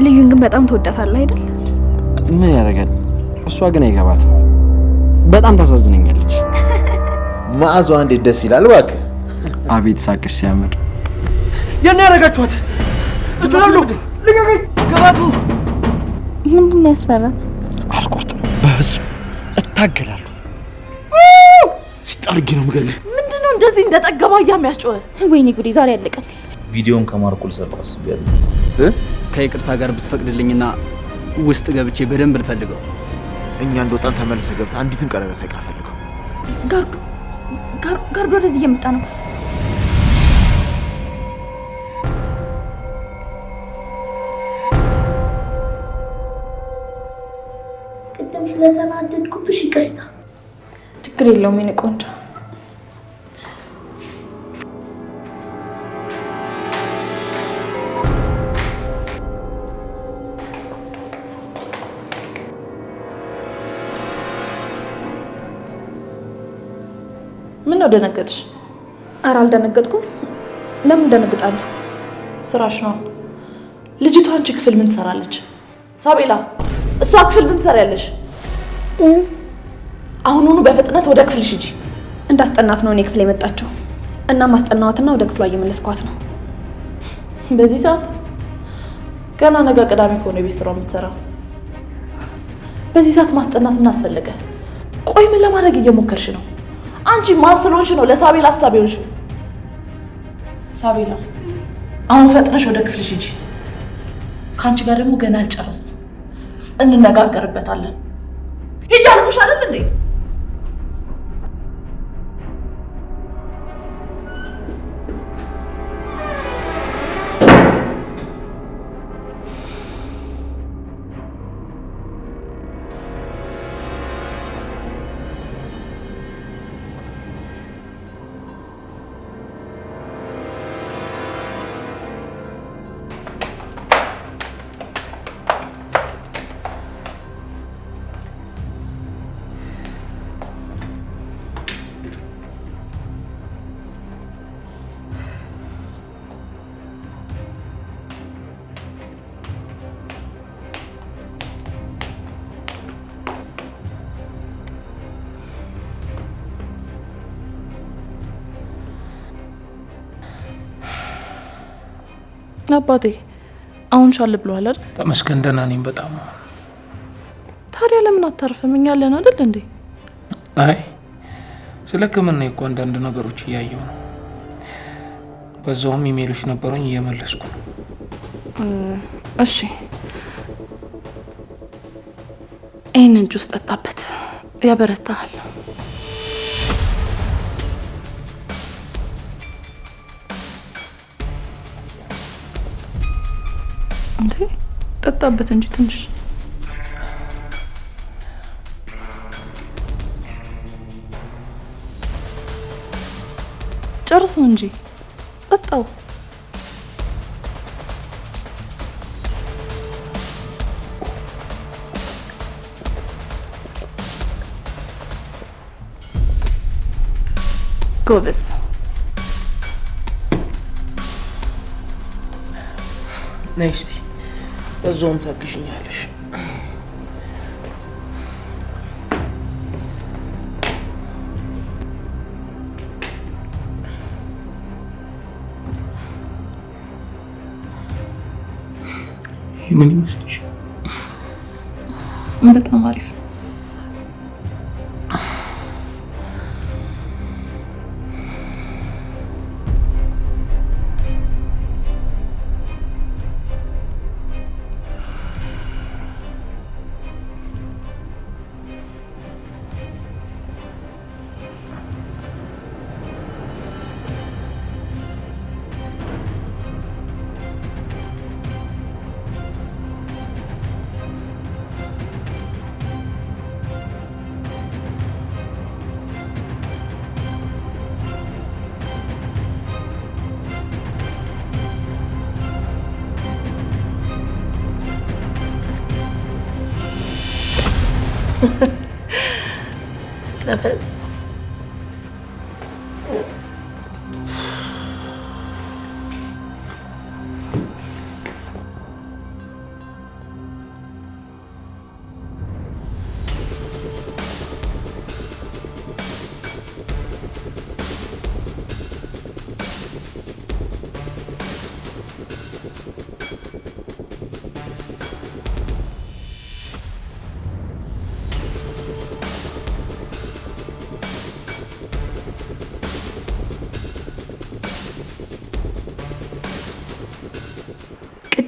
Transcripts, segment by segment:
ልዩን ግን በጣም ትወዳታለህ አይደል? ምን ያደርጋል? እሷ ግን አይገባትም። በጣም ታሳዝነኛለች። መዓዛዋ እንዴት ደስ ይላል እባክህ። አቤት ሳቅሽ ሲያምር። የኔ ያረጋችኋት ስትላሉ ልቀቀኝ። ገባቱ ምንድን ነው ያስፈራ? አልቆርጥም፣ በፍጹም እታገላለሁ። ሲጣርጊ ነው ምገለ። ምንድነው እንደዚህ እንደጠገባ የሚያስጮህ? ወይኔ ጉዴ ዛሬ ያለቀል። ቪዲዮን ከማርቆል ሰርቆ አስቤያለሁ። ከይቅርታ ጋር ብትፈቅድልኝና ውስጥ ገብቼ በደንብ ልፈልገው። እኛ እንደወጣን ተመልሰህ ገብተህ አንዲትም ቀረበ ሳይቀር ፈልገው። ጋርዶ ወደዚህ እየመጣ ነው። ቅድም ስለተናደድኩብሽ ይቅርታ። ችግር የለውም የኔ ቆንጆ። ምን ነው ደነገጥሽ? ኧረ አልደነገጥኩም። ለምን ደነግጣለሁ? ስራሽ ነው። ልጅቷ አንቺ ክፍል ምን ትሰራለች? ሳቤላ እሷ ክፍል ምን ትሰሪያለሽ? አሁኑኑ በፍጥነት ወደ ክፍልሽ ሂጂ። እንዳስጠናት ነው እኔ ክፍል የመጣችው እና ማስጠናዋትና ወደ ክፍሏ እየመለስኳት ነው። በዚህ ሰዓት ገና ነገ ቅዳሜ ከሆነ የቤት ስራው የምትሰራው በዚህ ሰዓት ማስጠናት ምን አስፈለገ? ቆይ ምን ለማድረግ እየሞከርሽ ነው? አንቺ ማን ስለሆንሽ ነው ለሳቤላ ሀሳብ የሆንሽው? ሳቤላ አሁን ፈጥነሽ ወደ ክፍልሽ ሂጂ። ከአንቺ ጋር ደግሞ ገና አልጨረስንም፣ እንነጋገርበታለን። ሂጂ አልኩሽ አይደል እንዴ? አባቴ አሁን ሻል ብለዋል አይደል? ተመስገን ደህና ነኝ በጣም። ታዲያ ለምን አታርፍም? እኛ አለን አይደል እንዴ? አይ ስለ ሕክምና እኮ አንዳንድ ነገሮች እያየሁ ነው። በዛውም ኢሜሎች ነበሩኝ እየመለስኩ ነው። እሺ ይህንን ጁስ ጠጣበት፣ ያበረታሃል። እንዴ ጠጣበት እንጂ ትንሽ ጨርሰው እንጂ ጠጣው። ጎበዝ። ነይ እስቲ በዛውም ታግዥኛለሽ። ምን ይመስልሽ? በጣም አሪፍ ነው። ነፈስ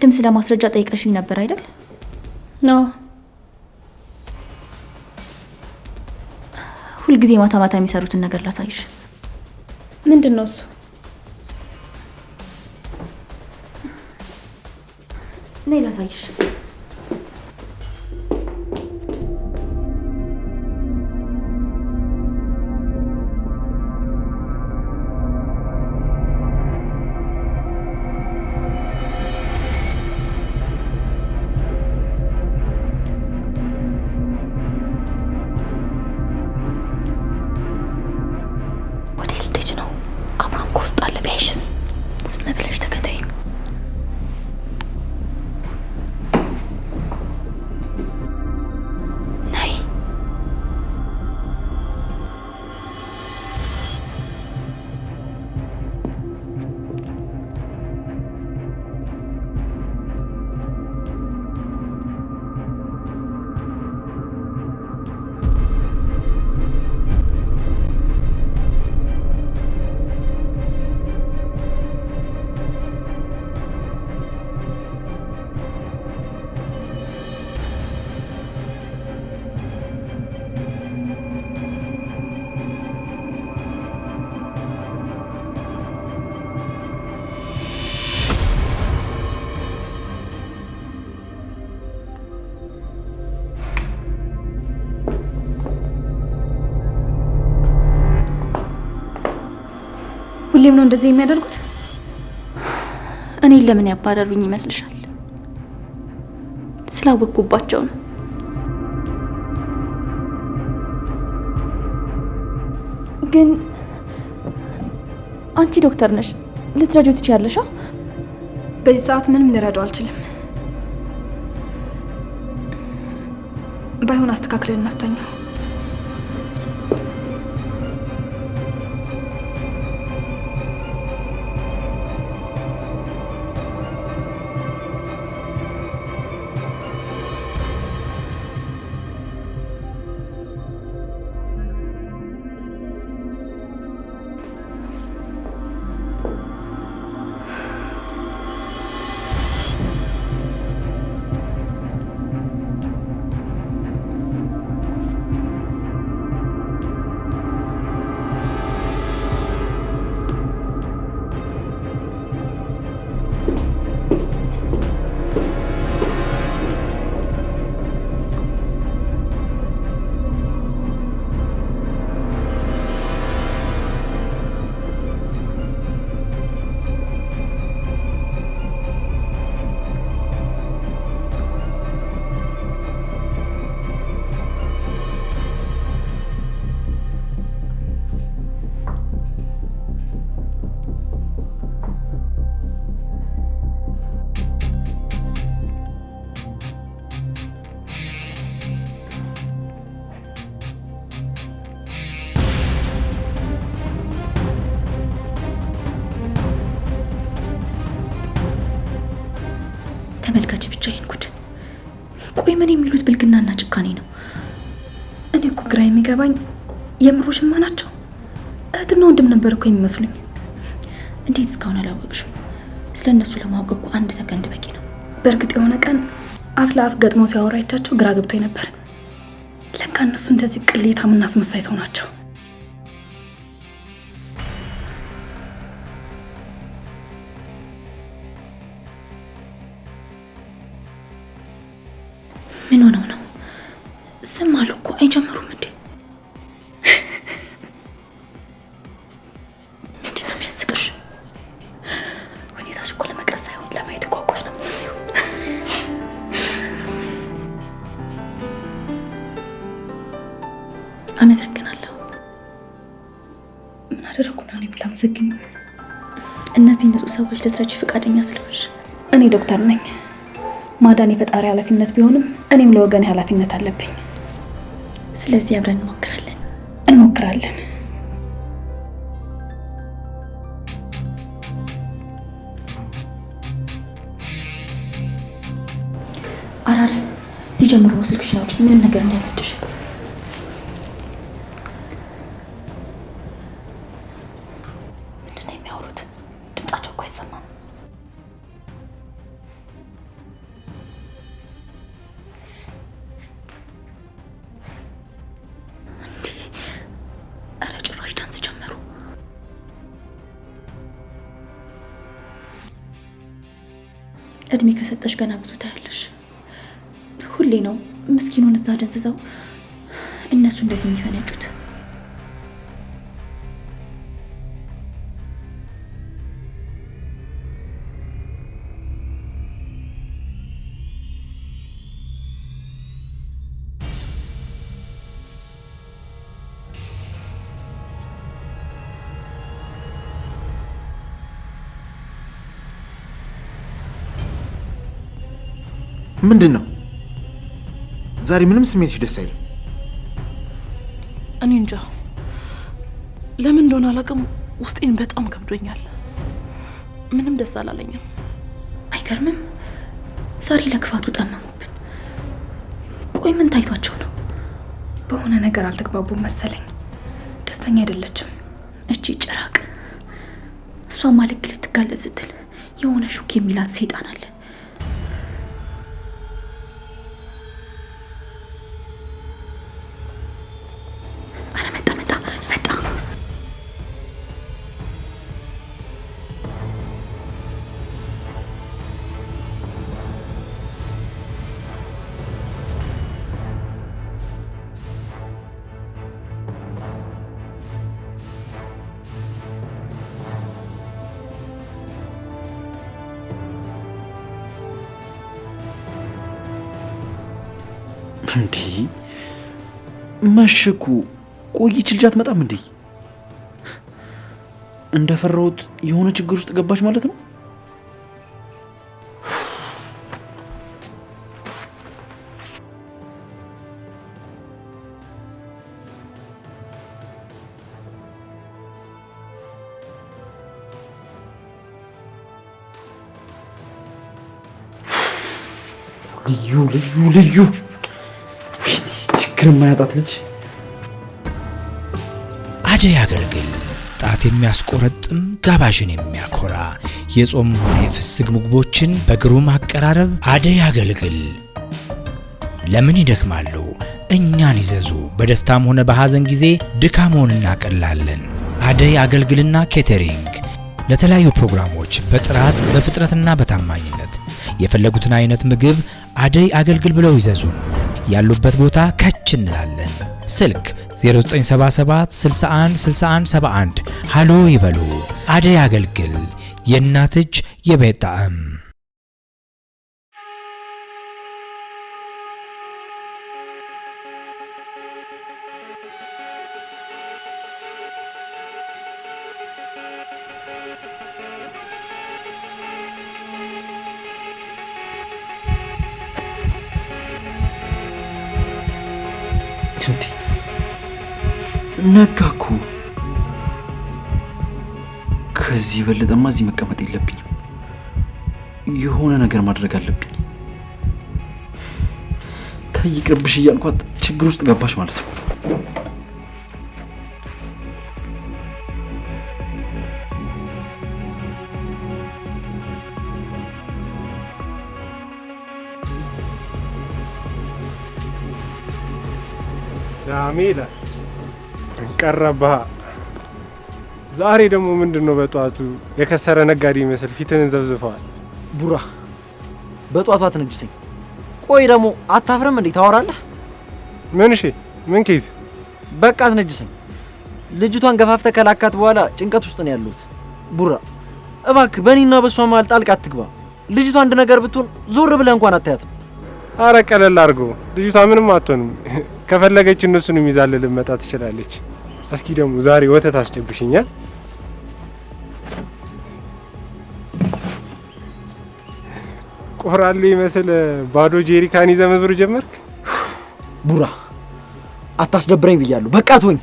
ቅድም ስለ ማስረጃ ጠይቀሽኝ ነበር አይደል? ነው። ሁልጊዜ ማታ ማታ የሚሰሩትን ነገር ላሳይሽ። ምንድን ነው እሱ? ነይ ላሳይሽ። ሁሌም ነው እንደዚህ የሚያደርጉት? እኔን ለምን ያባረሩኝ ይመስልሻል? ስላወቅኩባቸው ነው። ግን አንቺ ዶክተር ነሽ፣ ልትረጂው ትችያለሽ። በዚህ ሰዓት ምንም ልረዳው አልችልም። ባይሆን አስተካክለን እናስተኛው። ተመልካች ብቻ ይሄን ጉድ። ቆይ ምን የሚሉት ብልግናና ጭካኔ ነው? እኔ እኮ ግራ የሚገባኝ የምሮሽማ ናቸው። እህትና ወንድም ነበር እኮ የሚመስሉኝ። እንዴት እስካሁን አላወቅሽም? ስለነሱ ለማወቅ እኮ 1 ሰከንድ በቂ ነው። በእርግጥ የሆነ ቀን አፍ ለአፍ ገጥመው ሲያወራ አይቻቸው ግራ ገብቶኝ ነበር። ለካ እነሱ እንደዚህ ቅሌታምና አስመሳይ ሰው ናቸው። ምን ሆነው ነው? ዝም አሉ እኮ አይጀምሩም እንዴ? ምንድን ነው የሚያስቅሽ? ሁኔታሽ እኮ ለመቅረጽ ሳይሆን ለማየት ጓጓሽ ነው የሚመስለው። አመሰግናለሁ። ምን አደረኩ ነው የምታመሰግኝ? እነዚህ ንጹህ ሰዎች ልትረጂ ፈቃደኛ ስለሆንሽ። እኔ ዶክተር ነኝ። ማዳን የፈጣሪ ኃላፊነት ቢሆንም እኔም ለወገን ኃላፊነት አለብኝ። ስለዚህ አብረን እንሞክራለን። አራረ ሊጀምሩ ነው። ስልክሽን አውጪ፣ ምንም ነገር እንዳይመልጥሽ። ምንድን ነው የሚያወሩት? ድምጻቸው እኮ አይሰማም። እድሜ ከሰጠሽ ገና ብዙ ታያለሽ። ሁሌ ነው ምስኪኑን እዛ ደንዝዘው እነሱ እንደዚህ የሚፈነጩት። ምንድነው? ዛሬ ምንም ስሜትሽ ደስ አይልም። እኔ እንጃ ለምን እንደሆነ አላውቅም፣ ውስጤን በጣም ከብዶኛል። ምንም ደስ አላለኝም። አይገርምም? ዛሬ ለክፋቱ ጠመሙብን። ቆይ ምን ታይቷቸው ነው? በሆነ ነገር አልተግባቡም መሰለኝ። ደስተኛ አይደለችም እቺ ጭራቅ። እሷ ማለክ ልትጋለጥ ስትል የሆነ ሹክ የሚላት ሰይጣን አለ። እንዴ መሽኩ ቆይች ልጅ አትመጣም እንዴ? እንደፈራሁት የሆነ ችግር ውስጥ ገባች ማለት ነው። ልዩ ችግር የማያጣት ልጅ። አደይ አገልግል ጣት የሚያስቆረጥም ጋባዥን የሚያኮራ የጾም ሆነ የፍስግ ምግቦችን በግሩም አቀራረብ አደይ አገልግል። ለምን ይደክማሉ? እኛን ይዘዙ። በደስታም ሆነ በሐዘን ጊዜ ድካሞን እናቀላለን። አደይ አገልግልና ኬተሪንግ ለተለያዩ ፕሮግራሞች በጥራት በፍጥነትና በታማኝነት የፈለጉትን አይነት ምግብ አደይ አገልግል ብለው ይዘዙን። ያሉበት ቦታ ከች እንላለን። ስልክ 0977 61 61 71 ሃሎ ይበሉ። አደይ አገልግል የእናት እጅ የቤት ጣዕም። ነጋኩ። ከዚህ በለጠማ እዚህ መቀመጥ የለብኝም። የሆነ ነገር ማድረግ አለብኝ። ተይቅርብሽ እያልኳት ችግር ውስጥ ገባሽ ማለት ነው። ጃሚላ ቀረባ። ዛሬ ደግሞ ምንድነው በጧቱ የከሰረ ነጋዴ ይመስል ፊትህን ዘብዝፈዋል? ቡራ በጧቱ አትነጅሰኝ። ቆይ ደግሞ አታፍረም እንዴ? ታወራለህ? ምን? እሺ ምን ኬዝ? በቃ አትነጅሰኝ። ልጅቷን ገፋፍተህ ከላካት በኋላ ጭንቀት ውስጥ ነው ያለሁት። ቡራ እባክህ በእኔና በሷ መሀል ጣልቃ አትግባ። ልጅቷ አንድ ነገር ብትሆን ዞር ብለህ እንኳን አታያትም። አረ ቀለል አድርጎ። ልጅቷ ምንም አትሆንም። ከፈለገች እነሱንም ይዛል ልመጣ ትችላለች። እስኪ ደግሞ ዛሬ ወተት አስጨብሽኛል። ቆራሌ ይመስል ባዶ ጄሪካን ይዘህ መዞር ጀመርክ? ቡራ አታስደብረኝ ብያለሁ። በቃ ተወኝ።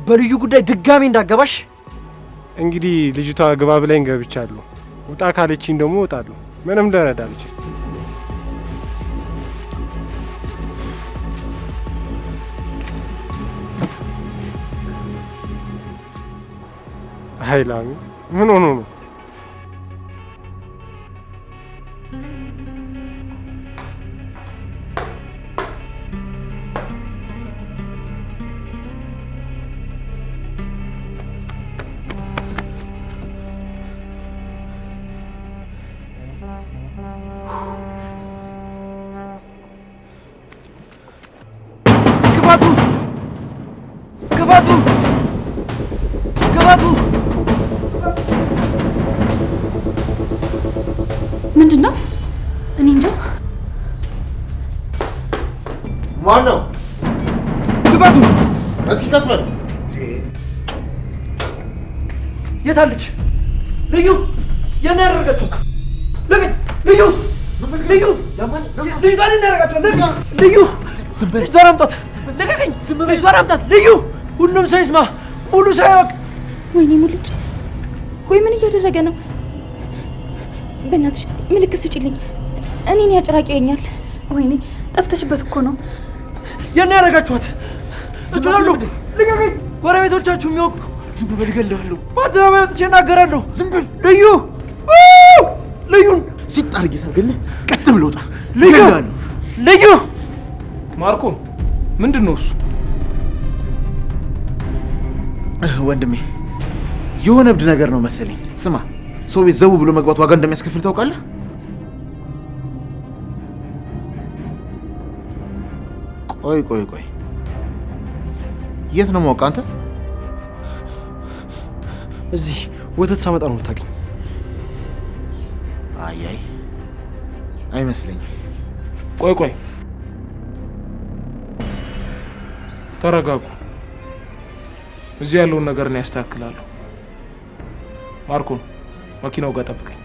በልዩ ጉዳይ ድጋሚ እንዳገባሽ። እንግዲህ ልጅቷ ግባ ብላኝ ገብቻለሁ። ውጣ ካለችኝ ደግሞ እወጣለሁ። ምንም ልረዳ አልችልም። ሀይላሚ ምን ሆኖ ነው? ምንድን ነው? እኔ እንጃ። ማን ነው? ግፋቱ! እስኪ ከስመን የታለች ልዩ? የኔ ያደርጋችሁ ለምን? ልዩ ልዩ ልጅቷን እናደርጋቸው። ልዩ ልጅቷን አምጣት። ልቀቀኝ! ልጅቷን አምጣት። ልዩ ሁሉም ሰው ይስማ፣ ሙሉ ሰው ያውቅ። ወይኔ ሙልጭ! ቆይ ምን እያደረገ ነው? በእናትሽ ምልክት ስጪልኝ። እኔን ያጨራቂኛል። ወይኔ ጠፍተሽበት እኮ ነው። የኔ ያደርጋችኋት። እችላለሁ። ልቀቀኝ! ጎረቤቶቻችሁ የሚያውቁ። ዝም በል እገልሃለሁ። በአደባባይ ወጥቼ እናገራለሁ። ዝም በል ልዩ! ልዩን ሲጣርጊ ሰርግልህ ቀጥ ብሎ ወጣ። ልዩ! ልዩ! ማርኮ ምንድን ነው እሱ? ወንድሜ የሆነ እብድ ነገር ነው መሰለኝ። ስማ፣ ሰው ቤት ዘው ብሎ መግባት ዋጋ እንደሚያስከፍል ታውቃለህ? ቆይ የት ነው ማውቅ? አንተ እዚህ ወተት ሳመጣ ነው የምታገኝ። አይ አይመስለኝም። ቆይ ተረጋጉ። እዚህ ያለውን ነገር ነው ያስተካክላለሁ። ማርኮን መኪናው ጋር ጠብቀኝ።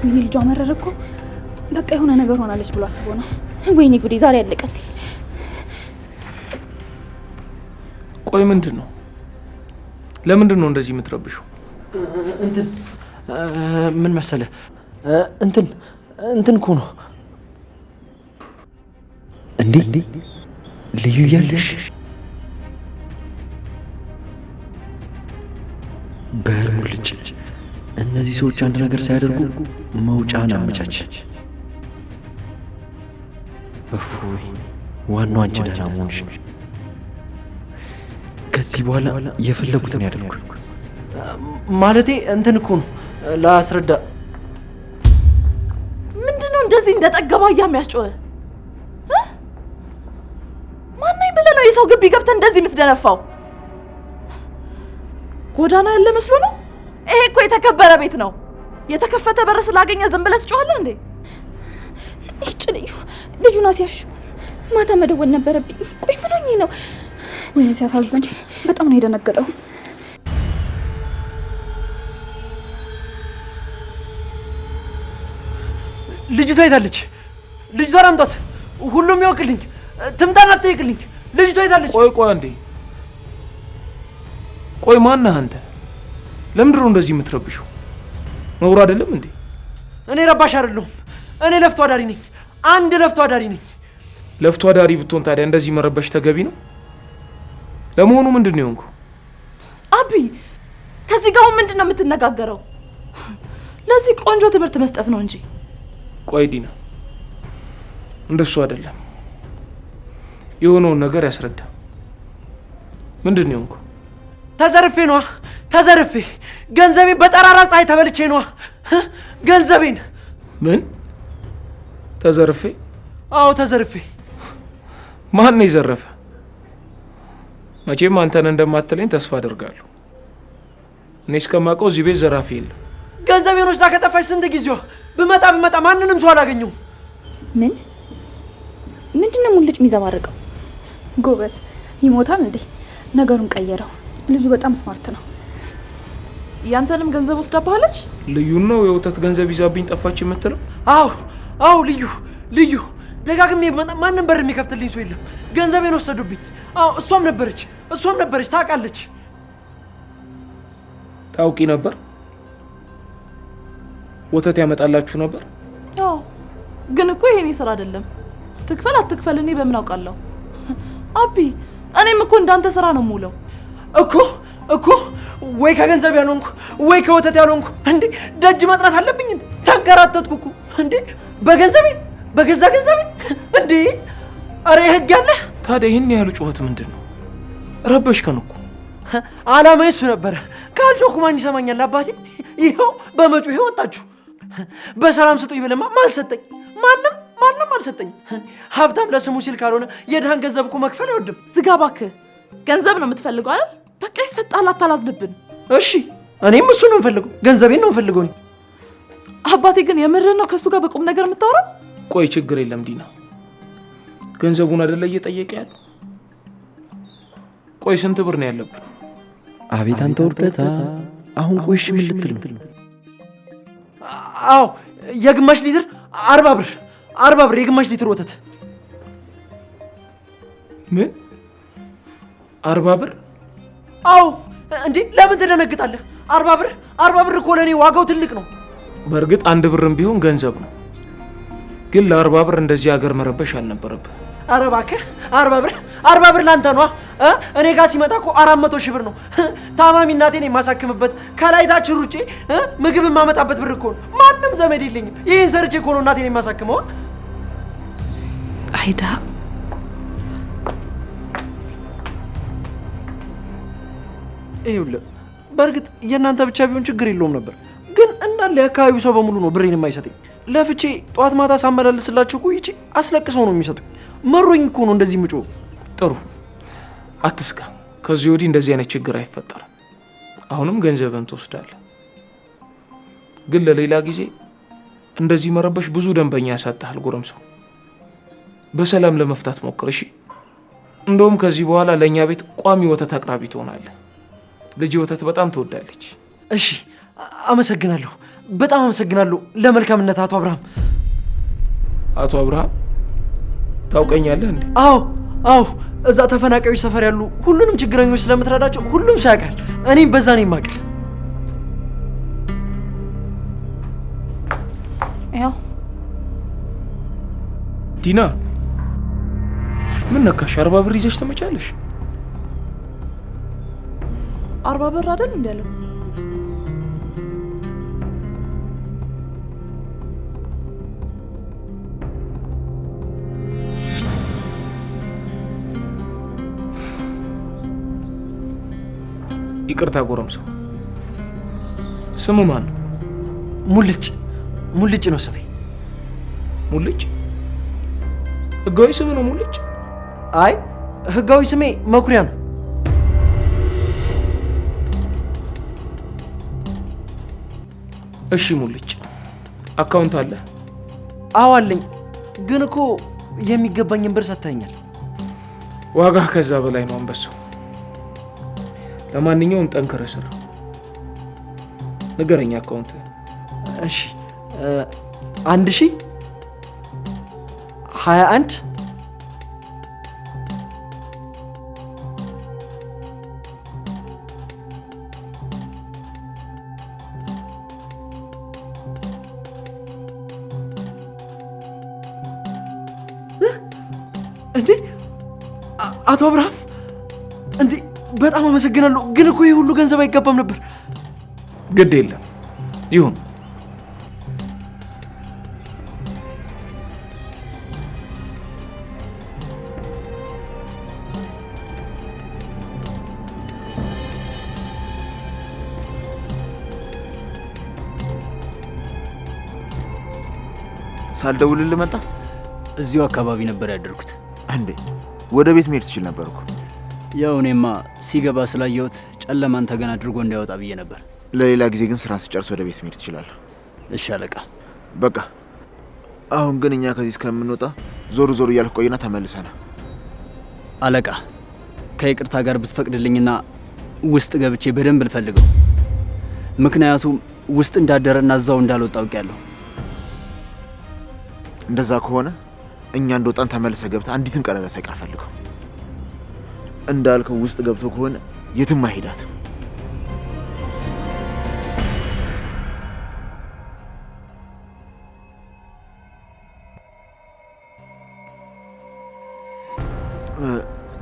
ወይኔ ልጇ መረረ እኮ። በቃ የሆነ ነገር ሆናለች ብሎ አስቦ ነው። ወይኔ ጉዴ! ዛሬ ያለቀል። ቆይ ምንድን ነው? ለምንድን ነው እንደዚህ የምትረብሽው? እንትን ምን መሰለ፣ እንትን እኮ ነው እንዴ ልዩ እያለሽ በህልሙ ልጭ። እነዚህ ሰዎች አንድ ነገር ሳያደርጉ መውጫን አመቻች። እፎይ! ዋናው አንቺ ደህና መሆንሽ ነው። ከዚህ በኋላ የፈለጉትን ያደርጉ። ማለቴ እንትን እኮ ነው ላስረዳ። ምንድነው እንደዚህ እንደጠገባ የሚያስጮህ? ማነኝ ብለህ ነው የሰው ግቢ ገብተህ እንደዚህ የምትደነፋው? ጎዳና ያለ መስሎ ነው? ይሄ እኮ የተከበረ ቤት ነው። የተከፈተ በር ስላገኘ ዝም ብለህ ትጮኻለህ እንዴ? እጭ ልጁን አስያሹ። ማታ መደወል ነበረብኝ። ቆይ ምን ሆኜ ነው? ወይኔ ሲያሳዝን! በጣም ነው የደነገጠው። ልጅቷ የታለች? ልጅቷን አምጧት። ሁሉም ያውቅልኝ። ትምጣና ትጠይቅልኝ። ልጅቷ የታለች? ቆይ እንዴ! ቆይ ማነህ አንተ? ለምንድን ነው እንደዚህ የምትረብሽው? ነውር አይደለም እንዴ? እኔ ረባሽ አይደለሁም። እኔ ለፍቶ አዳሪ ነኝ። አንድ ለፍቶ አዳሪ ነኝ። ለፍቶ አዳሪ ብትሆን ታዲያ እንደዚህ መረበሽ ተገቢ ነው? ለመሆኑ ምንድን ነው የሆንኩ? አቢ፣ ከዚህ ጋር ምንድን ነው የምትነጋገረው? ለዚህ ቆንጆ ትምህርት መስጠት ነው እንጂ። ቆይ ዲና፣ እንደሱ አይደለም። የሆነውን ነገር ያስረዳ። ምንድን ነው የሆንኩ? ተዘርፌ ነዋ። ተዘርፌ ገንዘቤ በጠራራ ፀሐይ ተበልቼ ነዋ። ገንዘቤን። ምን ተዘርፌ? አዎ ተዘርፌ። ማን ነው የዘረፈ? መቼም አንተን እንደማትለኝ ተስፋ አደርጋለሁ። እኔ እስከማውቀው እዚህ ቤት ዘራፊ የለም። ገንዘቤን ወስዳ ከጠፋች ስንት ጊዜዋ። ብመጣ ማንንም ሰው አላገኘሁም። ምንድነው ሙልጭ የሚዘባርቀው? ጎበዝ ይሞታል እንዴ? ነገሩን ቀየረው። ልጁ በጣም ስማርት ነው። ያንተንም ገንዘብ ወስዳባለች? ልዩን ነው የወተት ገንዘብ ይዛብኝ ጠፋች የምትለው? አዎ ልዩ ደጋግሜ ማንም በር የሚከፍትልኝ ሰው የለም። ገንዘቤን ወሰዱብኝ። አዎ እሷም ነበረች ታውቃለች። ታውቂ ነበር? ወተት ያመጣላችሁ ነበር? አዎ፣ ግን እኮ ይሄኔ ስራ አይደለም። ትክፈል አትክፈል እኔ በምን አውቃለሁ? አቢ፣ እኔም እኮ እንዳንተ ስራ ነው የምውለው እኮ ወይ ከገንዘብ ያልሆንኩ ወይ ከወተት ያልሆንኩ እንዴ ደጅ መጥራት አለብኝ? ተንከራተትኩ እኮ እንዴ። በገዛ ገንዘብ እንዴ? አረ ህግ ያለ ታዲያ ይህን ያህል ጩኸት ምንድን ነው? ረበሽከን እኮ። አላማዬ እሱ ነበረ። ካልጮኩ ማን ይሰማኛል አባቴ? ይኸው በመጮሄ ወጣችሁ። በሰላም ስጡኝ ብለማ ማን ሰጠኝ? ማንም አልሰጠኝ። ሀብታም ለስሙ ሲል ካልሆነ የድሃን ገንዘብ እኮ መክፈል አይወድም። ዝጋ እባክህ። ገንዘብ ነው የምትፈልገው አይደል? በቃ ይሰጣል፣ አታላዝንብን። እሺ እኔም እሱ ነው የምፈልገው፣ ገንዘቤን ነው የምፈልገው። አባቴ ግን የምርህን ነው ከእሱ ጋር በቁም ነገር የምታወራው? ቆይ ችግር የለም ዲና፣ ገንዘቡን አይደለ እየጠየቀ ያለው? ቆይ ስንት ብር ነው ያለብን? አቤት አንተ ውርደታ! አሁን ቆይሽ ምን ልትል ነው? አዎ የግማሽ ሊትር 40 ብር የግማሽ ሊትር ወተት። ምን 40 ብር? አዎ እንዴ ለምን ትደነግጣለህ? 40 ብር እኮ ለእኔ ዋጋው ትልቅ ነው። በእርግጥ 1 ብርም ቢሆን ገንዘብ ነው፣ ግን ለ40 ብር እንደዚህ ሀገር መረበሽ አልነበረብህ። ኧረ እባክህ 40 ብር ላንተ ነዋ። እኔ ጋር ሲመጣ እኮ 400 ሺህ ብር ነው። ታማሚ እናቴን የማሳክምበት ከላይ ታች ሩጬ ምግብ የማመጣበት ብር እኮ ነው። ማንም ዘመድ የለኝም። ይህን ሰርቼ እኮ ነው እናቴን የማሳክመው። አይዳ ይኸውልህ፣ በእርግጥ የእናንተ ብቻ ቢሆን ችግር የለውም ነበር፣ ግን እንዳለ የአካባቢው ሰው በሙሉ ነው ብሬን የማይሰጠኝ። ለፍቼ ጠዋት ማታ ሳመላልስላቸው ቆይቼ አስለቅሰው ነው የሚሰጡኝ። መሮኝ እኮ ነው እንደዚህ ምጮ። ጥሩ አትስጋ፣ ከዚህ ወዲህ እንደዚህ አይነት ችግር አይፈጠርም። አሁንም ገንዘብን ትወስዳለህ፣ ግን ለሌላ ጊዜ እንደዚህ መረበሽ ብዙ ደንበኛ ያሳጣሃል። ጎረምሳው በሰላም ለመፍታት ሞክር እሺ። እንደውም ከዚህ በኋላ ለእኛ ቤት ቋሚ ወተት አቅራቢ ትሆናለህ። ልጅ ወተት በጣም ትወዳለች። እሺ አመሰግናለሁ፣ በጣም አመሰግናለሁ ለመልካምነት አቶ አብርሃም። አቶ አብርሃም ታውቀኛለህ እንዴ? አዎ እዛ ተፈናቃዮች ሰፈር ያሉ ሁሉንም ችግረኞች ስለምትረዳቸው ሁሉም ሰው ያውቃል። እኔም በዛ ነው የማውቅል። ያው ዲና ምን ነካሽ? 40 ብር ይዘሽ ትመጫለሽ? 40 ብር አይደል እንዴ ያለው? ይቅርታ ጎረምሳው፣ ስሙ ማን ነው? ሙልጭ ነው ስሜ። ሙልጭ? ህጋዊ ስም ነው ሙልጭ? አይ ህጋዊ ስሜ መኩሪያ ነው። እሺ ሙልጭ፣ አካውንት አለ? አዎ አለኝ፣ ግን እኮ የሚገባኝን ብር ሰጥተኸኛል። ዋጋ ከዛ በላይ ነው አንበሳው። ለማንኛውም ጠንክረህ ስራ። ንገረኝ አካውንት። እሺ 1000 21 እንዴ አቶ አብርሃም እንዴ በጣም አመሰግናለሁ። ግን እኮ ይሄ ሁሉ ገንዘብ አይገባም ነበር። ግድ የለም ይሁን። ሳልደውልልህ መጣ? እዚሁ አካባቢ ነበር ያደርኩት። እንዴ ወደ ቤት መሄድ ትችል ነበር እኮ። ያው እኔማ ሲገባ ስላየሁት ጨለማን ተገን አድርጎ እንዳይወጣ ብዬ ነበር። ለሌላ ጊዜ ግን ስራ ስጨርስ ወደ ቤት መሄድ ትችላለህ። እሺ አለቃ። በቃ አሁን ግን እኛ ከዚህ እስከምንወጣ ዞር እያልክ ቆይና ተመልሰና። አለቃ ከይቅርታ ጋር ብትፈቅድልኝና ውስጥ ገብቼ በደንብ ልፈልገው። ምክንያቱም ውስጥ እንዳደረና እዛው እንዳልወጣ አውቄያለሁ። እንደዛ ከሆነ እኛ እንደወጣን ተመልሰ ገብታ አንዲትም ቀዳዳ ሳይቀር ፈልገው። እንዳልከው ውስጥ ገብቶ ከሆነ የትም አይሄዳትም።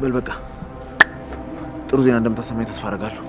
በል በቃ ጥሩ ዜና እንደምታሰማኝ ተስፋ አደርጋለሁ።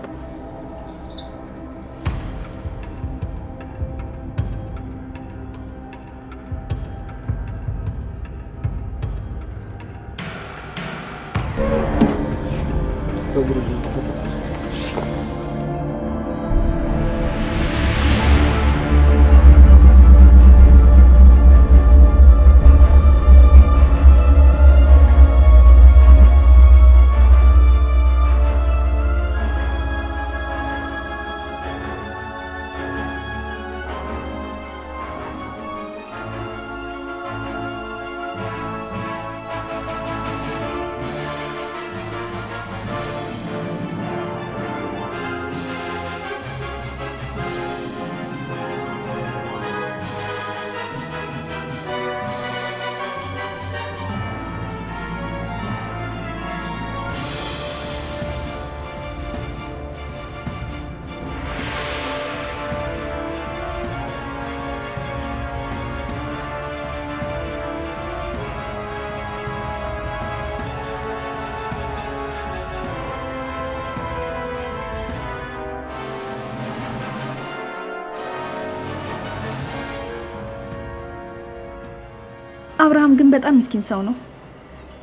አብርሃም ግን በጣም ምስኪን ሰው ነው።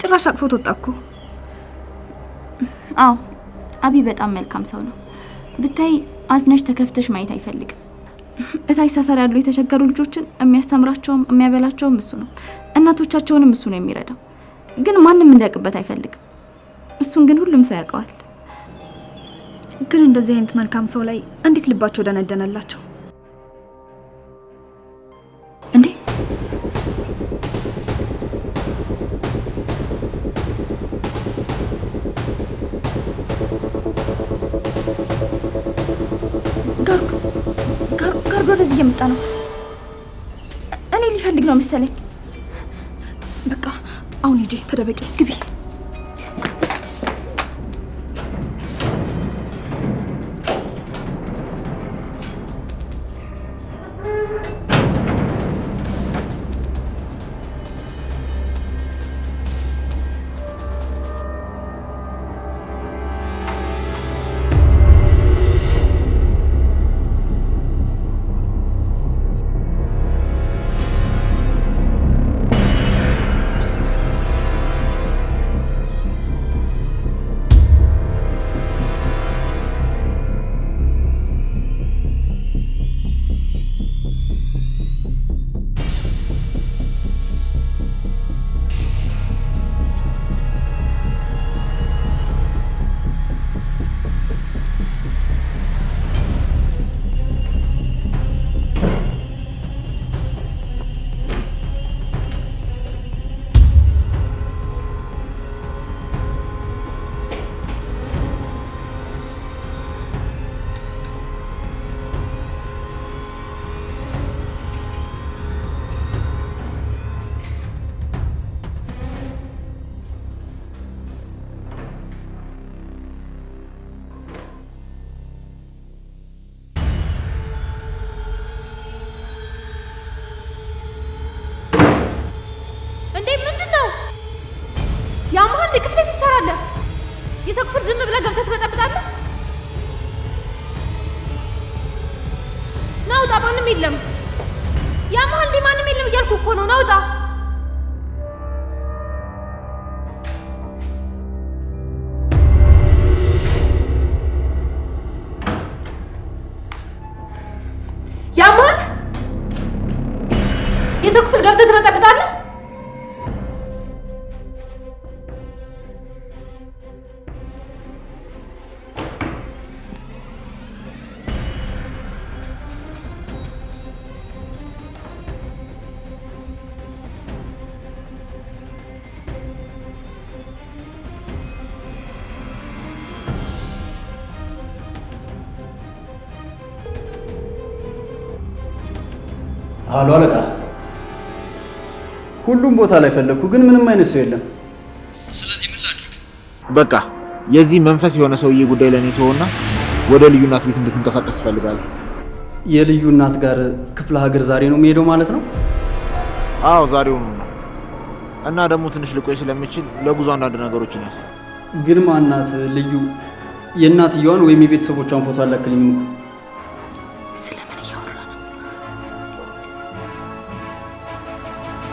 ጭራሽ አቅፎት ወጣ እኮ። አዎ አቢ በጣም መልካም ሰው ነው። ብታይ አዝነሽ ተከፍተሽ ማየት አይፈልግም። እታይ ሰፈር ያሉ የተቸገሩ ልጆችን የሚያስተምራቸውም የሚያበላቸውም እሱ ነው። እናቶቻቸውንም እሱ ነው የሚረዳው። ግን ማንም እንዲያውቅበት አይፈልግም። እሱን ግን ሁሉም ሰው ያውቀዋል። ግን እንደዚህ አይነት መልካም ሰው ላይ እንዴት ልባቸው ደነደነላቸው እንዴ? ጋርዶ ወደዚህ እየመጣ ነው። እኔ ሊፈልግ ነው መሰለኝ። በቃ አሁን ሂጂ፣ ተደበቂ፣ ግቢ። የሰው ክፍል ዝም ብለህ ገብተህ ትበጠብጣለህ? ናውጣ፣ ማንም የለም። ያ መሀል ላይ ማንም የለም እያልኩ እኮ ነው። ናውጣ። ያ መሀል የሰው ክፍል ገብተህ ትበጠብጣለህ? አሎ አለቃ፣ ሁሉም ቦታ ላይ ፈለግኩ፣ ግን ምንም አይነት ሰው የለም። ስለዚህ ምን ላድርግ? በቃ የዚህ መንፈስ የሆነ ሰውዬ ጉዳይ ለኔ ተወውና ወደ ልዩ እናት ቤት እንድትንቀሳቀስ እፈልጋለሁ። የልዩ እናት ጋር ክፍለ ሀገር ዛሬ ነው የሚሄደው ማለት ነው? አዎ ዛሬውኑ ነው። እና ደግሞ ትንሽ ልቆይ ስለምችል ለጉዞ አንዳንድ ነገሮችን ያስ። ግን ማናት ልዩ? የእናትየዋን ወይም የቤተሰቦቿን ፎቶ አላክልኝም እኮ። ስለምን እያወራ ነው?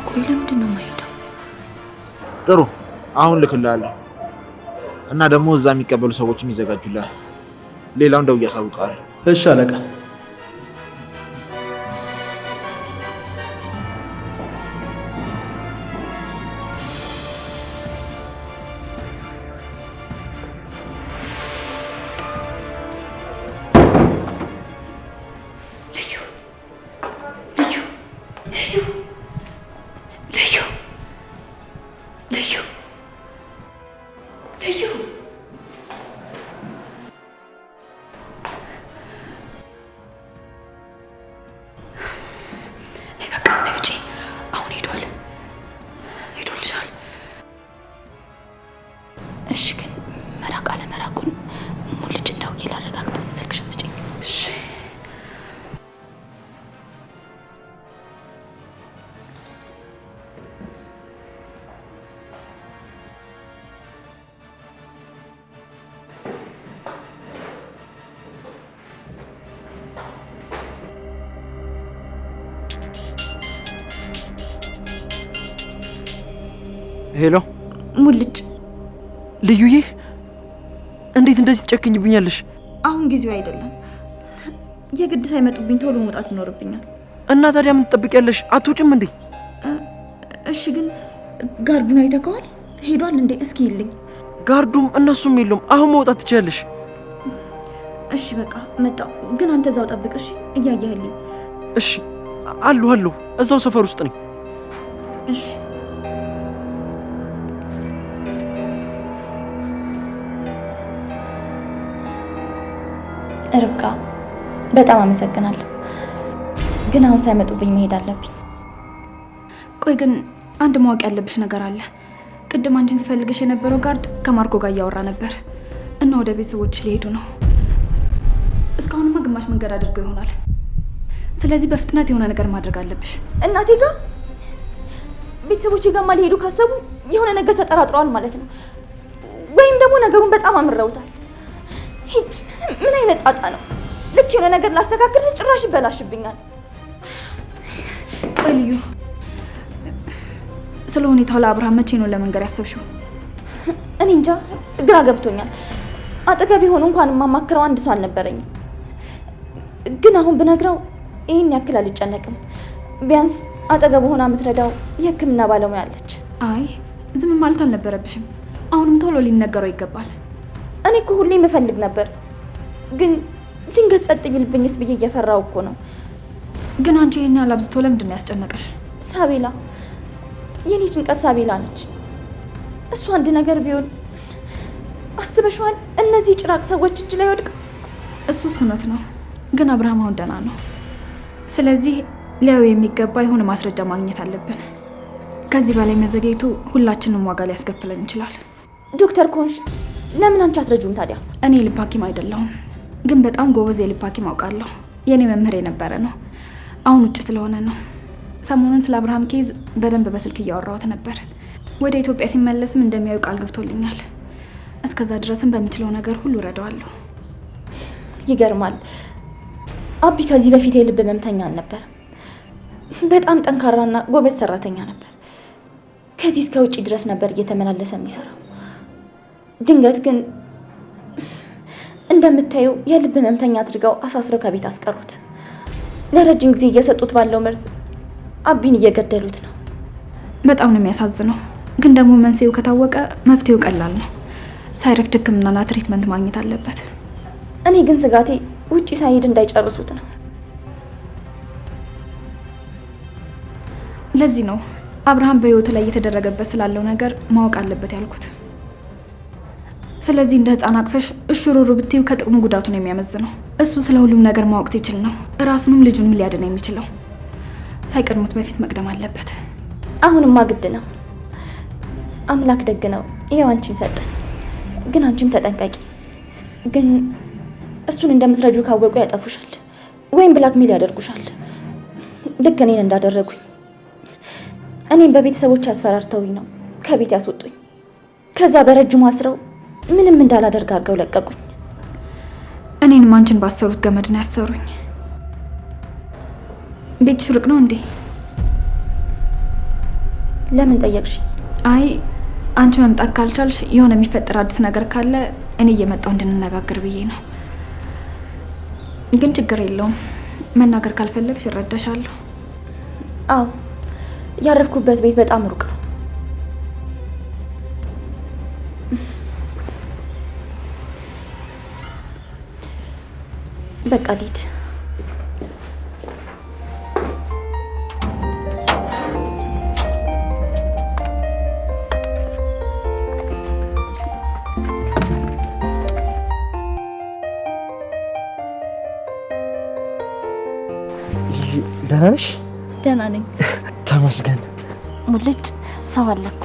ቆይ ለምንድን ነው የማይሄደው? ጥሩ፣ አሁን ልክልሃለሁ። እና ደግሞ እዛ የሚቀበሉ ሰዎችም ይዘጋጁልሃል። ሌላውን ደውዬ አሳውቅሃለሁ። እሺ አለቃ። ሄሎ ሙልጭ። ልዩዬ፣ እንዴት እንደዚህ ትጨክኝብኛለሽ? አሁን ጊዜው አይደለም። የግድ ሳይመጡብኝ ቶሎ መውጣት ይኖርብኛል። እና ታዲያ ምን ትጠብቂያለሽ? አትውጭም እንዴ? እሺ፣ ግን ጋርዱን አይተከዋል? ሄዷል እንዴ? እስኪ ይልኝ። ጋርዱም እነሱም የሉም። አሁን መውጣት ትችያለሽ። እሺ በቃ መጣሁ። ግን አንተ እዛው ጠብቅ እሺ? እያየህልኝ። እሺ አለሁ። እዛው ሰፈር ውስጥ ነኝ። እሺ ርብቃ፣ በጣም አመሰግናለሁ። ግን አሁን ሳይመጡብኝ መሄድ አለብኝ። ቆይ ግን አንድ ማወቅ ያለብሽ ነገር አለ። ቅድም አንቺን ስፈልግሽ የነበረው ጋርድ ከማርኮ ጋር እያወራ ነበር እና ወደ ቤተሰቦች ሊሄዱ ነው። እስካሁንማ ግማሽ መንገድ አድርገው ይሆናል። ስለዚህ በፍጥነት የሆነ ነገር ማድረግ አለብሽ። እናቴ ጋር ቤተሰቦቼ ጋር ሊሄዱ ካሰቡ የሆነ ነገር ተጠራጥረዋል ማለት ነው። ወይም ደግሞ ነገሩን በጣም አምረውታል። ሂድ። ምን አይነት ጣጣ ነው? ልክ የሆነ ነገር ላስተካክል ስል ጭራሽ ይበላሽብኛል። ቆይ ልዩ፣ ስለ ሁኔታው ለአብርሃም መቼ ነው ለመንገር ያሰብሽው? እኔ እንጃ፣ ግራ ገብቶኛል። አጠገብ የሆኑ እንኳን የማማክረው አንድ ሰው አልነበረኝም። ግን አሁን ብነግረው ይህን ያክል አልጨነቅም። ቢያንስ አጠገብ ሆና የምትረዳው የሕክምና ባለሙያ አለች። አይ ዝም ማለት አልነበረብሽም። አሁንም ቶሎ ሊነገረው ይገባል። እኔ እኮ ሁሌ የምፈልግ ነበር፣ ግን ድንገት ጸጥ ቢልብኝስ ብዬ እየፈራው እኮ ነው። ግን አንቺ ይሄን ያህል አብዝቶ ለምንድን ነው ያስጨነቀሽ? ሳቤላ፣ የኔ ጭንቀት ሳቤላ ነች። እሱ አንድ ነገር ቢሆን አስበሽዋል? እነዚህ ጭራቅ ሰዎች እጅ ላይ ወድቅ። እሱስ እውነት ነው፣ ግን አብርሃም አሁን ደህና ነው። ስለዚህ ሊያዩ የሚገባ የሆነ ማስረጃ ማግኘት አለብን። ከዚህ በላይ መዘግየቱ ሁላችንም ዋጋ ሊያስከፍለን ይችላል። ዶክተር ኮንሽ ለምን አንቺ አትረጁም ታዲያ? እኔ የልብ ሐኪም አይደለሁም፣ ግን በጣም ጎበዝ የልብ ሐኪም አውቃለሁ። የኔ መምህር የነበረ ነው። አሁን ውጭ ስለሆነ ነው። ሰሞኑን ስለ አብርሃም ኬዝ በደንብ በስልክ እያወራሁት ነበር። ወደ ኢትዮጵያ ሲመለስም እንደሚያዩ ቃል ገብቶልኛል። እስከዛ ድረስም በምችለው ነገር ሁሉ እረዳዋለሁ። ይገርማል። አቢ ከዚህ በፊት የልብ ህመምተኛ አልነበረም። በጣም ጠንካራና ጎበዝ ሰራተኛ ነበር። ከዚህ እስከ ውጭ ድረስ ነበር እየተመላለሰ የሚሰራው። ድንገት ግን እንደምታየው የልብ ህመምተኛ አድርገው አሳስረው ከቤት አስቀሩት። ለረጅም ጊዜ እየሰጡት ባለው መርዝ አቢን እየገደሉት ነው። በጣም ነው የሚያሳዝነው። ግን ደግሞ መንስኤው ከታወቀ መፍትሄው ቀላል ነው። ሳይረፍድ ህክምናና ትሪትመንት ማግኘት አለበት። እኔ ግን ስጋቴ ውጪ ሳይሄድ እንዳይጨርሱት ነው። ለዚህ ነው አብርሃም በህይወቱ ላይ እየተደረገበት ስላለው ነገር ማወቅ አለበት ያልኩት። ስለዚህ እንደ ህፃን አቅፈሽ እሹሩሩ ብትይው ከጥቅሙ ጉዳቱን የሚያመዝነው እሱ ስለ ሁሉም ነገር ማወቅ ሲችል ነው ራሱንም ልጁንም ሊያድን የሚችለው። ሳይቀድሙት በፊት መቅደም አለበት። አሁንማ ግድ ነው። አምላክ ደግ ነው። ይሄው አንቺን ሰጠን። ግን አንቺም ተጠንቀቂ። ግን እሱን እንደምትረጁ ካወቁ ያጠፉሻል ወይም ብላክሜል ያደርጉሻል። ልክ እኔን እንዳደረጉኝ። እኔም በቤተሰቦች ያስፈራርተውኝ ነው ከቤት ያስወጡኝ። ከዛ በረጅሙ አስረው ምንም እንዳላደርግ አድርገው ለቀቁኝ። እኔንም አንቺን ባሰሩት ገመድ ነው ያሰሩኝ። ቤትሽ ሩቅ ነው እንዴ? ለምን ጠየቅሽ? አይ አንቺ መምጣት ካልቻልሽ የሆነ የሚፈጠር አዲስ ነገር ካለ እኔ እየመጣሁ እንድንነጋገር ብዬ ነው። ግን ችግር የለውም። መናገር ካልፈለግሽ እረዳሻለሁ። አዎ ያረፍኩበት ቤት በጣም ሩቅ ነው። በቃ ልሂድ። ደህና ነሽ? ደህና ነኝ ተመስገን። ሙልጭ ሰው አለኩ።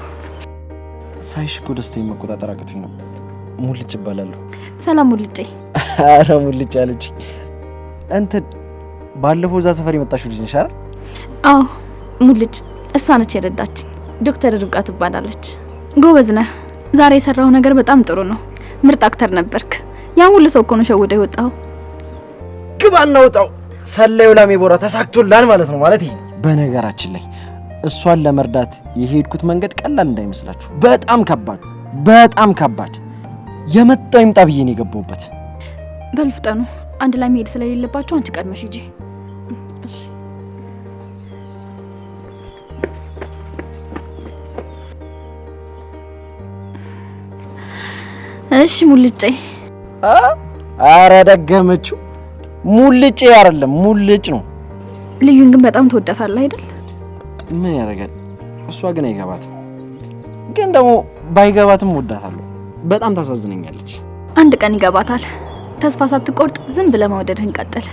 ሳይሽ እኮ ደስታዬን መቆጣጠር አቅቶኝ ነው። ሙልጭ እባላለሁ። ሰላም ሙልጬ። አረ ሙልጭ አለች። እንትን ባለፈው እዛ ሰፈር የመጣሽው ልጅ ነሽ አይደል? አዎ ሙልጭ፣ እሷ ነች የረዳችኝ። ዶክተር ርብቃ ትባላለች። ጎበዝ ነህ። ዛሬ የሰራው ነገር በጣም ጥሩ ነው። ምርጥ አክተር ነበርክ። ያን ሁሉ ሰው እኮ ነው ሸውደህ የወጣው። ግባ እናውጣው። ሰላዩ ላሜ ቦራ ተሳክቶላል ማለት ነው። ማለት ይሄ በነገራችን ላይ እሷን ለመርዳት የሄድኩት መንገድ ቀላል እንዳይመስላችሁ። በጣም ከባድ የመጣው ይምጣ ብዬ ነው የገባሁበት። በል ፍጠኑ። አንድ ላይ መሄድ ስለሌለባችሁ አንቺ ቀድመሽ ሂጂ። እሺ ሙልጬ። አረ ደገመችው። ሙልጬ አይደለም ሙልጭ ነው። ልዩን ግን በጣም ትወዳታለህ አይደል? ምን ያደርጋል፣ እሷ ግን አይገባትም። ግን ደግሞ ባይገባትም ወዳታለሁ። በጣም ታሳዝነኛለች። አንድ ቀን ይገባታል። ተስፋ ሳትቆርጥ ዝም ብለህ መውደድህን ቀጥል።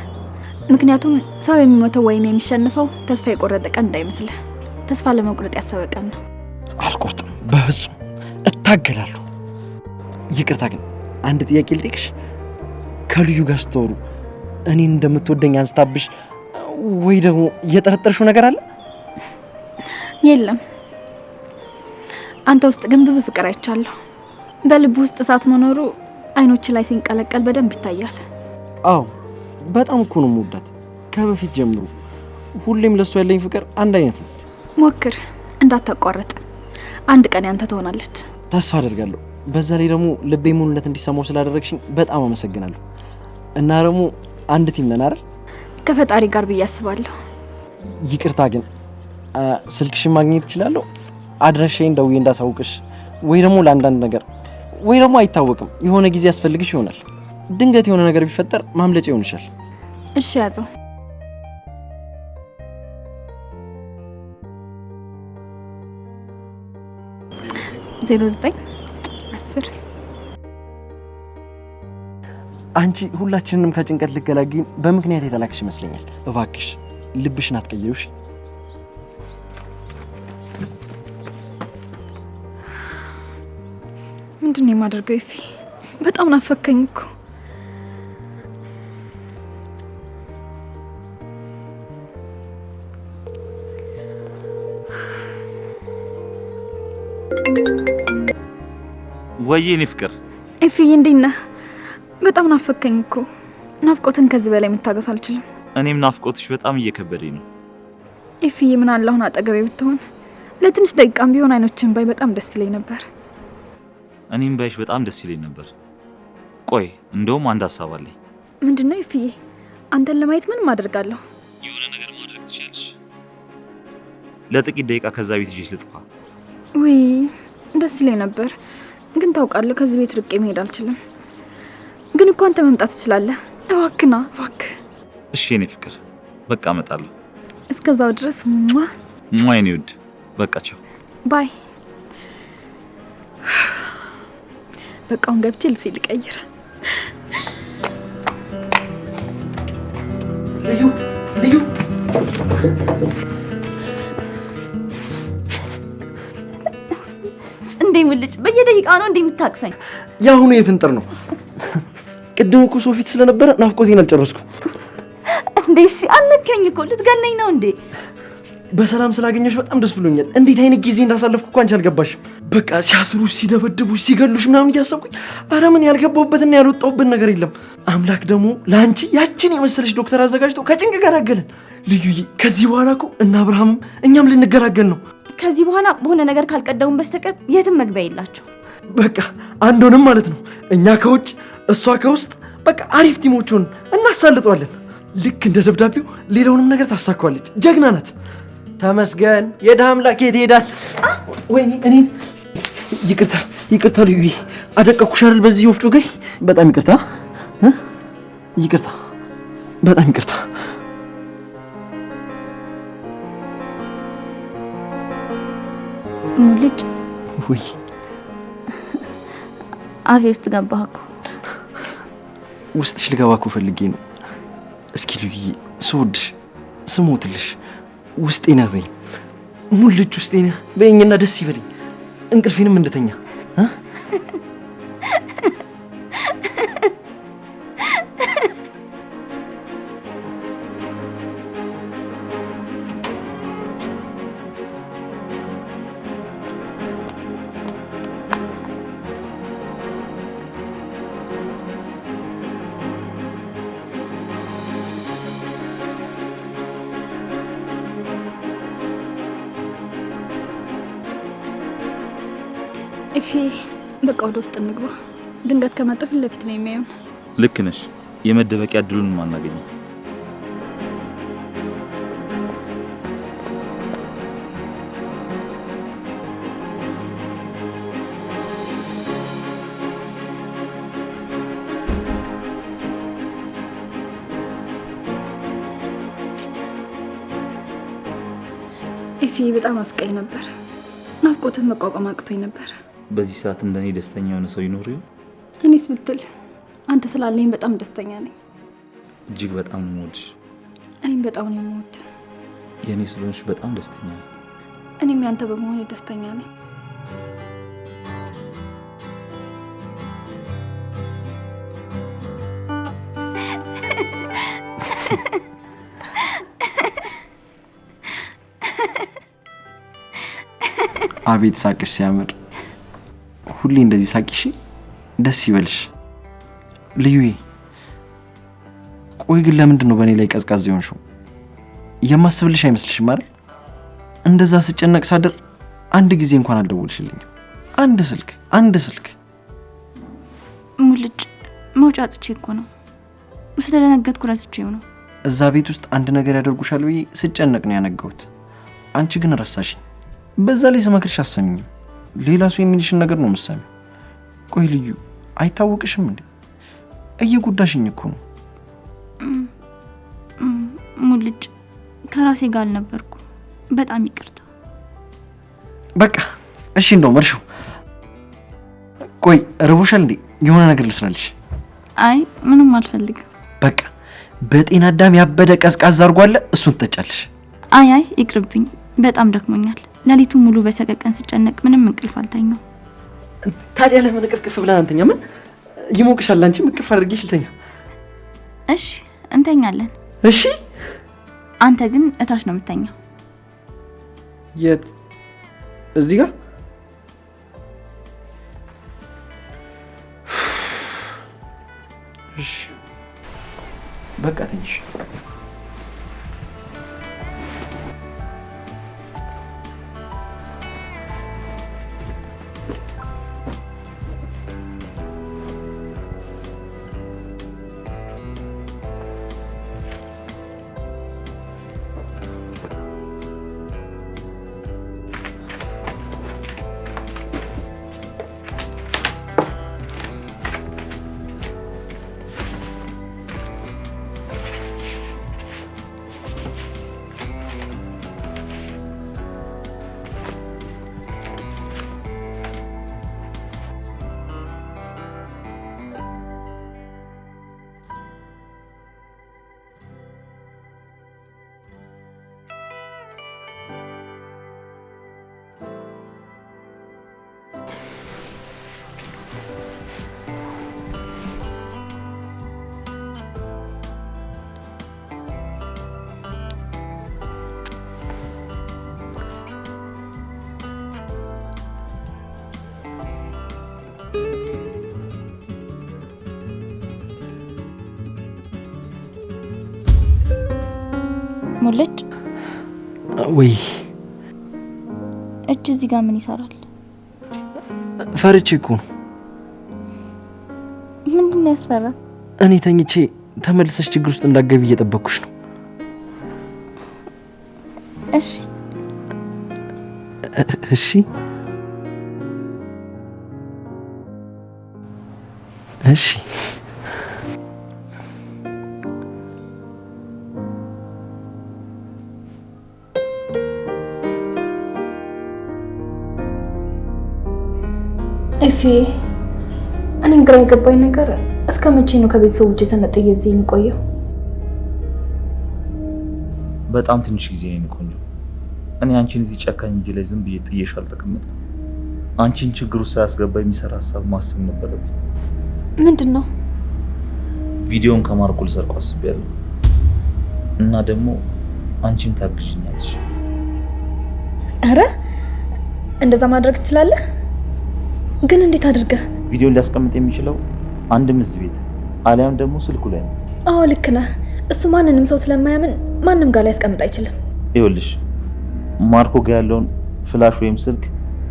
ምክንያቱም ሰው የሚሞተው ወይም የሚሸንፈው ተስፋ የቆረጠ ቀን እንዳይመስልህ። ተስፋ ለመቁረጥ ያሰበ ቀን ነው። አልቆርጥም፣ በፍጹም እታገላለሁ። ይቅርታ ግን አንድ ጥያቄ ልጠይቅሽ። ከልዩ ጋር ስትወሩ እኔን እንደምትወደኝ አንስታብሽ ወይ ደግሞ እየጠረጠርሽው ነገር አለ? የለም። አንተ ውስጥ ግን ብዙ ፍቅር አይቻለሁ። በልብ ውስጥ እሳት መኖሩ አይኖች ላይ ሲንቀለቀል በደንብ ይታያል። አዎ በጣም እኮ ነው የምወዳት ከበፊት ጀምሮ። ሁሌም ለሷ ያለኝ ፍቅር አንድ አይነት ነው። ሞክር፣ እንዳታቋርጥ። አንድ ቀን ያንተ ትሆናለች። ተስፋ አደርጋለሁ። በዛ ላይ ደግሞ ልቤ ሙሉነት እንዲሰማው ስላደረግሽኝ በጣም አመሰግናለሁ። እና ደግሞ አንድ ቲም ነን አይደል? ከፈጣሪ ጋር ብዬ አስባለሁ። ይቅርታ ግን ስልክሽን ማግኘት እችላለሁ? አድራሻዬን ደውዬ እንዳሳውቅሽ ወይ ደግሞ ለአንዳንድ ነገር ወይ ደግሞ አይታወቅም የሆነ ጊዜ ያስፈልግሽ ይሆናል። ድንገት የሆነ ነገር ቢፈጠር ማምለጫ ይሆንሻል። እሺ ያዘው። ዜሮ 9 10 አንቺ ሁላችንንም ከጭንቀት ልገላግኝ በምክንያት የተላክሽ ይመስለኛል። እባክሽ ልብሽን አትቀይሩሽ። ምንድን ነው የማደርገው? ይፊ በጣም ናፈከኝ እኮ። ወይዬ እኔ ፍቅር። ይፊ እንዴት ነህ? በጣም ናፈከኝ እኮ። ናፍቆትን ከዚህ በላይ መታገስ አልችልም። እኔም ናፍቆትሽ በጣም እየከበደኝ ነው። ይፊ ምን አለ አሁን አጠገቤ ብትሆን፣ ለትንሽ ደቂቃም ቢሆን አይኖችን ባይ በጣም ደስ ይለኝ ነበር። እኔም ባይሽ በጣም ደስ ይለኝ ነበር። ቆይ እንደውም አንድ ሀሳብ አለኝ። ምንድነው? ይፍዬ አንተን ለማየት ምንም አደርጋለሁ። የሆነ ነገር ማድረግ ትችላለሽ። ለጥቂት ደቂቃ ከዛ ቤት ይዤሽ ልጥፋ። ውይ ደስ ይለኝ ነበር፣ ግን ታውቃለህ ከዚህ ቤት ርቄ መሄድ አልችልም። ግን እኮ አንተ መምጣት ትችላለህ። እባክና እባክህ። እሺ የኔ ፍቅር በቃ እመጣለሁ። እስከዛው ድረስ የኔ ውድ በቃ ቻው ባይ። በቃውን ገብቼ ልብሴ ልቀይር። ልዩ እንዴ ሙልጭ፣ በየደቂቃ ነው እንዴ የምታቅፈኝ? ያሁኑ የፍንጥር ነው። ቅድም እኮ ሰው ፊት ስለነበረ ናፍቆቴን አልጨረስኩም። እንዴ እሺ አልነካኝ እኮ ልትገለኝ ነው እንዴ? በሰላም ስላገኘሽ በጣም ደስ ብሎኛል። እንዴት አይነት ጊዜ እንዳሳለፍኩ እኮ አንቺ አልገባሽም። በቃ ሲያስሩሽ፣ ሲደበድቡሽ፣ ሲገሉሽ ምናምን እያሰብኩኝ ኧረ ምን ያልገባሁበትና ያልወጣሁበት ነገር የለም። አምላክ ደግሞ ለአንቺ ያችን የመሰለሽ ዶክተር አዘጋጅቶ ከጭንቅ ጋር አገለን። ልዩዬ ከዚህ በኋላ እኮ እና አብርሃምም እኛም ልንገላገል ነው። ከዚህ በኋላ በሆነ ነገር ካልቀደሙን በስተቀር የትም መግቢያ የላቸው። በቃ አንዶንም ማለት ነው። እኛ ከውጭ እሷ ከውስጥ በቃ አሪፍ ቲሞቹን እናሳልጠዋለን። ልክ እንደ ደብዳቤው ሌላውንም ነገር ታሳካዋለች። ጀግና ናት። ተመስገን። የድሃ አምላክ የት ይሄዳል? ወይኔ እኔ ይቅርታ ልዩዬ፣ አደቀኩሽ አይደል በዚህ ወፍጮ ገይ። በጣም ይቅርታ ይቅርታ፣ በጣም ይቅርታ። ሙልጭ ወይ አፌ ውስጥ ገባህ እኮ። ውስጥሽ ልገባ እኮ ፈልጌ ነው። እስኪ ልዩዬ ስወድሽ ስሞትልሽ ውስጤ ነህ በይኝ። ሙልጭ ውስጤ ነህ በይኝና ደስ ይበልኝ፣ እንቅልፌንም እንደተኛ። እፊ በቃ ወደ ውስጥ እንግባ። ድንገት ከመጡ ፊት ለፊት ነው የሚያዩን። ልክ ነሽ። የመደበቂያ እድሉን ማናገኘው። እፊ በጣም አፍቀኝ ነበር። ናፍቆትን መቋቋም አቅቶኝ ነበር። በዚህ ሰዓት እንደኔ ደስተኛ የሆነ ሰው ይኖር ይሆን? እኔስ ብትል አንተ ስላለኝ በጣም ደስተኛ ነኝ። እጅግ በጣም ነው የምወድሽ። እኔም በጣም ነው የምወድ። የእኔ ስለሆንሽ በጣም ደስተኛ ነኝ። እኔም ያንተ በመሆኔ ደስተኛ ነኝ። አቤት ሳቅሽ ሲያምር! ሁሌ እንደዚህ ሳቂሽ ደስ ይበልሽ ልዩዬ። ቆይ ግን ለምንድን ነው በእኔ ላይ ቀዝቃዛ የሆንሽው? የማስብልሽ አይመስልሽም አይደል? እንደዛ ስጨነቅ ሳድር አንድ ጊዜ እንኳን አልደወልሽልኝም። አንድ ስልክ ሙልጭ መውጫ አጥቼ እኮ ነው። ስለደነገጥኩ ረስቼው ነው። እዛ ቤት ውስጥ አንድ ነገር ያደርጉሻል ብዬ ስጨነቅ ነው ያነገሁት። አንቺ ግን ረሳሽኝ። በዛ ላይ ስመክርሽ አሰሚኝ። ሌላ ሰው የሚልሽን ነገር ነው የምትሰሚው። ቆይ ልዩ አይታወቅሽም እንዴ? እየጎዳሽኝ እኮ ነው። ሙልጭ ከራሴ ጋር አልነበርኩ። በጣም ይቅርታ። በቃ እሺ፣ እንደውም እርሹ። ቆይ ርቦሻል እንዴ? የሆነ ነገር ልስራልሽ? አይ ምንም አልፈልግም። በቃ በጤና አዳም ያበደ ቀዝቃዛ አርጓለ፣ እሱን ትጠጫለሽ። አይ ይቅርብኝ፣ በጣም ደክሞኛል። ሌሊቱ ሙሉ በሰቀቀን ስጨነቅ ምንም እንቅልፍ አልተኛው። ታዲያ ለምን ቅፍቅፍ ብለን አንተኛ? ምን ይሞቅሻል? አንቺ ምቅፍ አድርጌሽ ልተኛ? እሺ እንተኛለን። እሺ። አንተ ግን እታች ነው የምተኛው። የት? እዚህ ጋር? እሺ በቃ ተኝሽ። ሙልጭ ወይ እጅ እዚህ ጋር ምን ይሰራል? ፈርቼ እኮ ነው። ምንድን ነው ያስፈራ? እኔ ተኝቼ ተመልሰሽ ችግር ውስጥ እንዳትገቢ እየጠበቅኩሽ ነው። እሺ እሺ እሺ። እፊ እኔን ግራ የገባኝ ነገር እስከ መቼ ነው ከቤተሰቦቼ ተነጥዬ እዚህ የሚቆየው? በጣም ትንሽ ጊዜ ነው ቆንጆ። እኔ አንቺን እዚህ ጨካኝ እጅ ላይ ዝም ብዬ ጥዬሽ አልተቀመጥም። አንቺን ችግር ውስጥ ሳያስገባ የሚሰራ ሀሳብ ማሰብ ነበረብኝ። ምንድን ነው? ቪዲዮን ከማርኮ ልሰርቆ አስቤያለሁ እና ደግሞ አንቺም ታግዥኛለሽ። አረ እንደዛ ማድረግ ትችላለህ? ግን እንዴት አድርገህ? ቪዲዮን ሊያስቀምጥ የሚችለው አንድም እዚህ ቤት አሊያም ደግሞ ስልኩ ላይ ነው። አዎ ልክ ነህ። እሱ ማንንም ሰው ስለማያምን ማንም ጋር ሊያስቀምጥ አይችልም። ይኸውልሽ ማርኮ ጋር ያለውን ፍላሽ ወይም ስልክ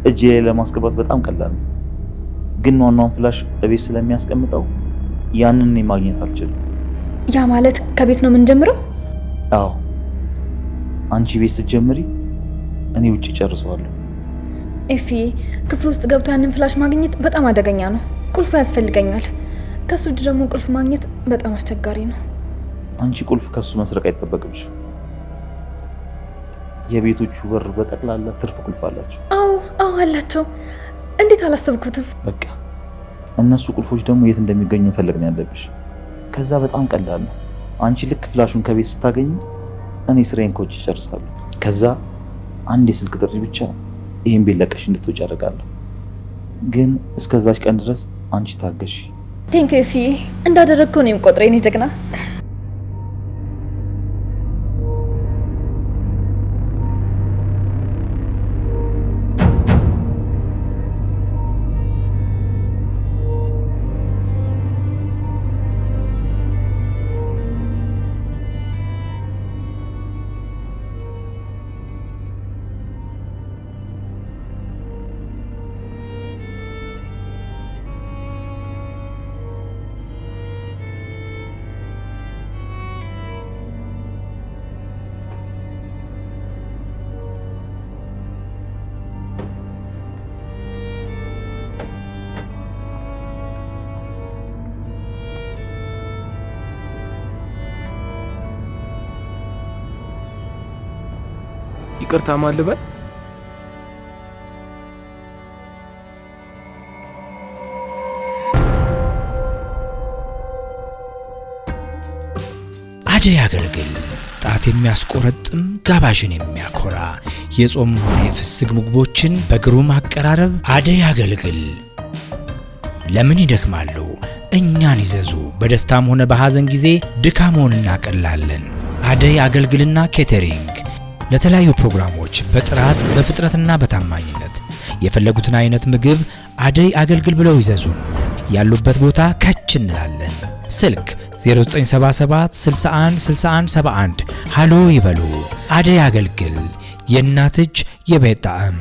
እጄ ላይ ለማስገባት በጣም ቀላል ነው። ግን ዋናውን ፍላሽ እቤት ስለሚያስቀምጠው ያንን እኔ ማግኘት አልችልም። ያ ማለት ከቤት ነው የምንጀምረው? አዎ፣ አንቺ ቤት ስትጀምሪ እኔ ውጭ ጨርሰዋለሁ። ኤፊ፣ ክፍል ውስጥ ገብቶ ያንን ፍላሽ ማግኘት በጣም አደገኛ ነው። ቁልፉ ያስፈልገኛል። ከሱ እጅ ደግሞ ቁልፍ ማግኘት በጣም አስቸጋሪ ነው። አንቺ ቁልፍ ከሱ መስረቅ አይጠበቅብሽ። የቤቶቹ በር በጠቅላላ ትርፍ ቁልፍ አላቸው። አዎ አላቸው። እንዴት አላሰብኩትም። በቃ እነሱ ቁልፎች ደግሞ የት እንደሚገኙ መፈለግ ነው ያለብሽ። ከዛ በጣም ቀላል ነው። አንቺ ልክ ፍላሹን ከቤት ስታገኝ እኔ ስራዬን ከውጭ እጨርሳለሁ። ከዛ አንድ የስልክ ጥሪ ብቻ ይሄን ቤት ለቀሽ እንድትወጪ አደርጋለሁ። ግን እስከዛች ቀን ድረስ አንቺ ታገሺ። ቴንክ ዩ ኤፊ፣ እንዳደረግከው ነው የምቆጥረው የኔ ጀግና። ይቅርታ ማልበል አደይ አገልግል ጣት የሚያስቆረጥም ጋባዥን የሚያኮራ የጾም ሆነ የፍስግ ምግቦችን በግሩም አቀራረብ አደይ አገልግል። ለምን ይደክማሉ? እኛን ይዘዙ። በደስታም ሆነ በሐዘን ጊዜ ድካሞን እናቀላለን። አደይ አገልግልና ኬተሪንግ ለተለያዩ ፕሮግራሞች በጥራት በፍጥነትና በታማኝነት የፈለጉትን አይነት ምግብ አደይ አገልግል ብለው ይዘዙን። ያሉበት ቦታ ከች እንላለን። ስልክ 0977 61 61 71 ሃሎ ይበሉ። አደይ አገልግል፣ የእናት እጅ የቤት ጣዕም።